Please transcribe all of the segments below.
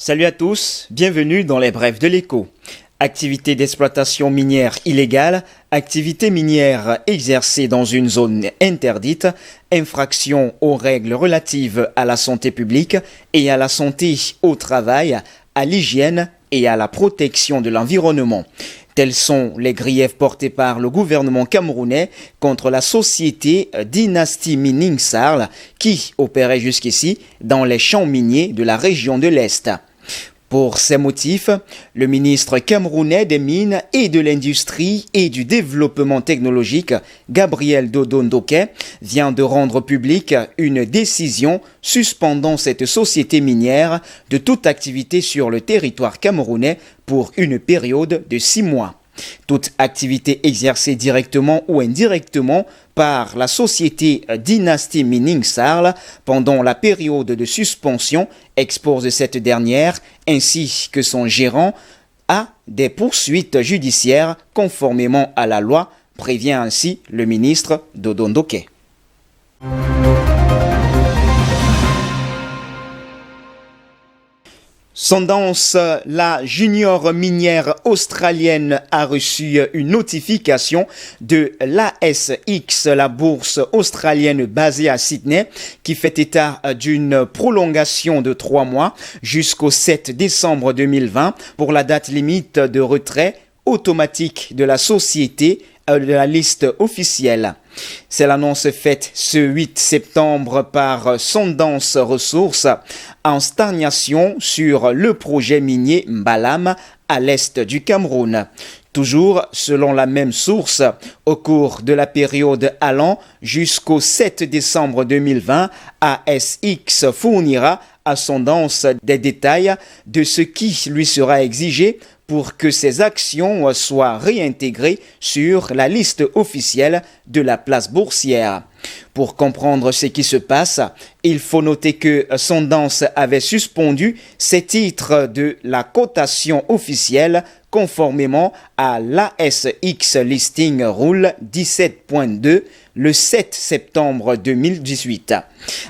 Salut à tous, bienvenue dans les brèves de l'écho. Activité d'exploitation minière illégale, activité minière exercée dans une zone interdite, infraction aux règles relatives à la santé publique et à la santé au travail, à l'hygiène et à la protection de l'environnement. Tels sont les griefs portés par le gouvernement camerounais contre la société Dynasty Mining Sarl qui opérait jusqu'ici dans les champs miniers de la région de l'Est. Pour ces motifs, le ministre camerounais des Mines et de l'Industrie et du Développement technologique, Gabriel Dodo Ndoké, vient de rendre publique une décision suspendant cette société minière de toute activité sur le territoire camerounais pour une période de 6 mois. Toute activité exercée directement ou indirectement par la société Dynasty Mining Sarl pendant la période de suspension expose cette dernière ainsi que son gérant à des poursuites judiciaires conformément à la loi, prévient ainsi le ministre Dodo Ndoké. Sundance, la junior minière australienne a reçu une notification de l'ASX, la bourse australienne basée à Sydney, qui fait état d'une prolongation de 3 mois jusqu'au 7 décembre 2020 pour la date limite de retrait automatique de la société de la liste officielle. C'est l'annonce faite ce 8 septembre par Sundance Resources en stagnation sur le projet minier Mbalam à l'est du Cameroun. Toujours selon la même source, au cours de la période allant jusqu'au 7 décembre 2020, ASX fournira à Sundance des détails de ce qui lui sera exigé pour que ces actions soient réintégrées sur la liste officielle de la place boursière. Pour comprendre ce qui se passe, il faut noter que Sundance avait suspendu ses titres de la cotation officielle conformément à l'ASX Listing Rule 17.2 le 7 septembre 2018.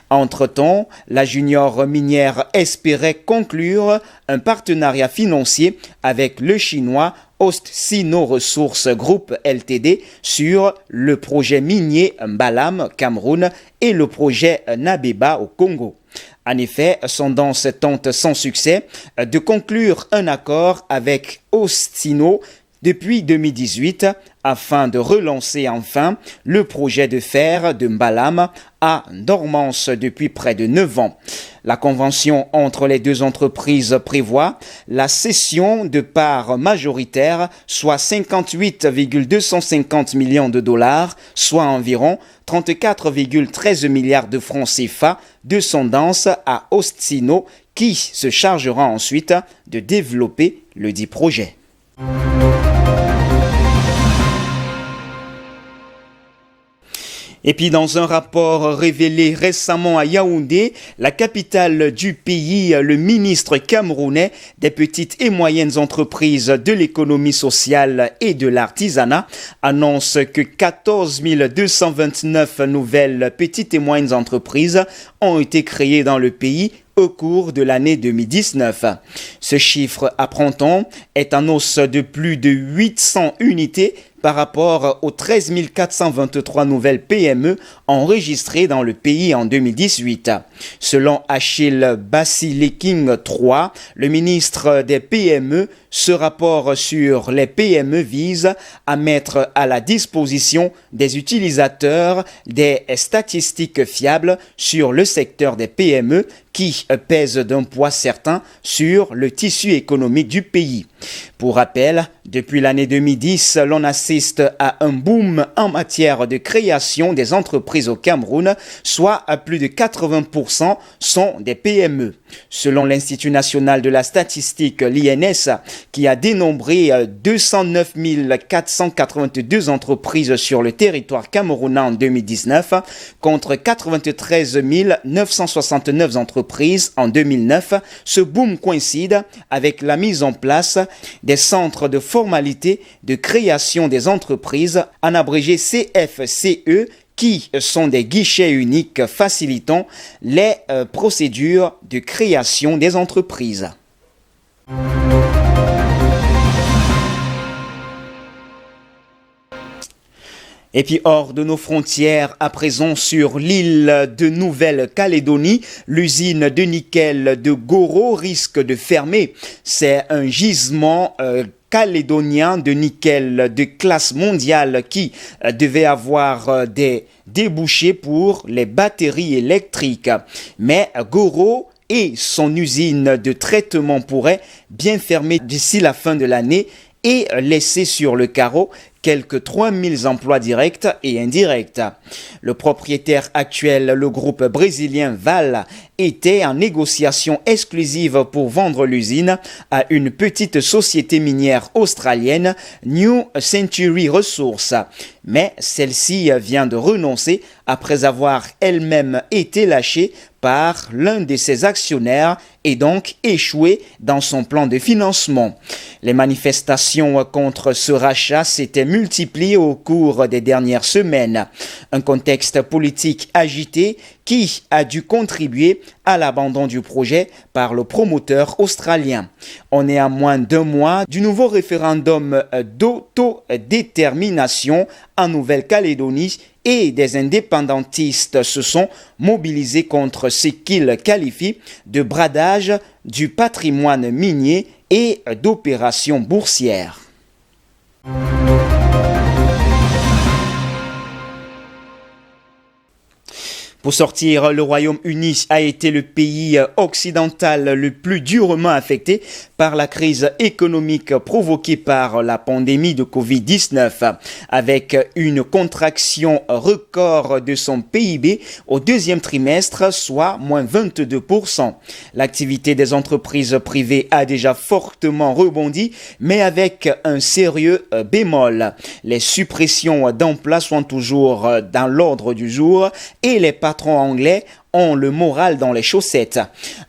Entre-temps, la junior minière espérait conclure un partenariat financier avec le chinois Ostsino Resources Group Ltd sur le projet minier Mbalam Cameroun et le projet Nabeba au Congo. En effet, Sundance tente sans succès de conclure un accord avec Ostsino depuis 2018 afin de relancer enfin le projet de fer de Mbalam à dormance depuis près de 9 ans. La convention entre les deux entreprises prévoit la cession de parts majoritaires, soit 58,250 millions de dollars, soit environ 34,13 milliards de francs CFA de Sundance à Ostsino, qui se chargera ensuite de développer le dit projet. Et puis dans un rapport révélé récemment à Yaoundé, la capitale du pays, le ministre camerounais des petites et moyennes entreprises de l'économie sociale et de l'artisanat annonce que 14 229 nouvelles petites et moyennes entreprises ont été créées dans le pays au cours de l'année 2019. Ce chiffre, apprend-on, est en hausse de plus de 800 unités par rapport aux 13 423 nouvelles PME enregistrées dans le pays en 2018. Selon Achille Basileking III, le ministre des PME, ce rapport sur les PME vise à mettre à la disposition des utilisateurs des statistiques fiables sur le secteur des PME qui pèsent d'un poids certain sur le tissu économique du pays. Pour rappel, depuis l'année 2010, l'on assiste à un boom en matière de création des entreprises au Cameroun, soit à plus de 80% sont des PME. Selon l'Institut national de la statistique, l'INS, qui a dénombré 209 482 entreprises sur le territoire camerounais en 2019, contre 93 969 entreprises en 2009, ce boom coïncide avec la mise en place des centres de formalité de création des entreprises, en abrégé CFCE, qui sont des guichets uniques facilitant les procédures de création des entreprises. Et puis hors de nos frontières, à présent sur l'île de Nouvelle-Calédonie, l'usine de nickel de Goro risque de fermer. C'est un gisement calédonien de nickel de classe mondiale qui devait avoir des débouchés pour les batteries électriques. Mais Goro et son usine de traitement pourraient bien fermer d'ici la fin de l'année et laisser sur le carreau quelques 3000 emplois directs et indirects. Le propriétaire actuel, le groupe brésilien Vale, était en négociation exclusive pour vendre l'usine à une petite société minière australienne, New Century Resources. Mais celle-ci vient de renoncer après avoir elle-même été lâchée par l'un de ses actionnaires et donc échoué dans son plan de financement. Les manifestations contre ce rachat s'étaient multipliées au cours des dernières semaines. Un contexte politique agité qui a dû contribuer à l'abandon du projet par le promoteur australien. On est à moins d'un mois du nouveau référendum d'autodétermination en Nouvelle-Calédonie et des indépendantistes se sont mobilisés contre ce qu'ils qualifient de bradage du patrimoine minier et d'opérations boursières. Pour sortir, le Royaume-Uni a été le pays occidental le plus durement affecté par la crise économique provoquée par la pandémie de Covid-19, avec une contraction record de son PIB au deuxième trimestre, soit moins 22%. L'activité des entreprises privées a déjà fortement rebondi, mais avec un sérieux bémol. Les suppressions d'emplois sont toujours dans l'ordre du jour et les patrons anglais ont le moral dans les chaussettes.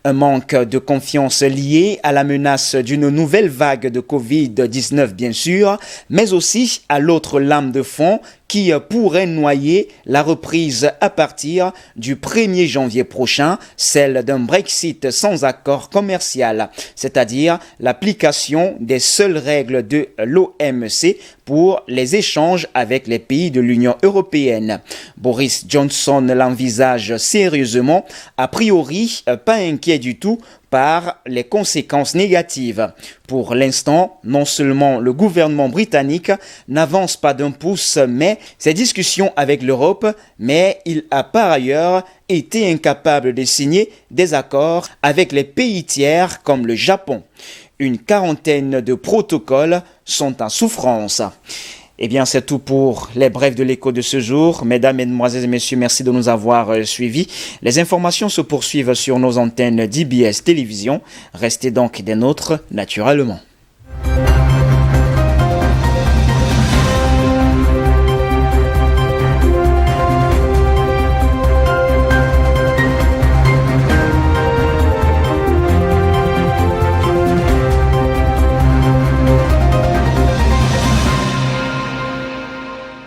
Un manque de confiance lié à la menace d'une nouvelle vague de Covid-19 bien sûr, mais aussi à l'autre lame de fond qui pourrait noyer la reprise à partir du 1er janvier prochain, celle d'un Brexit sans accord commercial, c'est-à-dire l'application des seules règles de l'OMC pour les échanges avec les pays de l'Union européenne. Boris Johnson l'envisage sérieusement, a priori pas inquiet du tout par les conséquences négatives. Pour l'instant, non seulement le gouvernement britannique n'avance pas d'un pouce, mais ses discussions avec l'Europe, mais il a par ailleurs été incapable de signer des accords avec les pays tiers comme le Japon. Une quarantaine de protocoles sont en souffrance. Eh bien, c'est tout pour les brefs de l'écho de ce jour. Mesdames, Mesdemoiselles et Messieurs, merci de nous avoir suivis. Les informations se poursuivent sur nos antennes d'IBS Télévision. Restez donc des nôtres naturellement.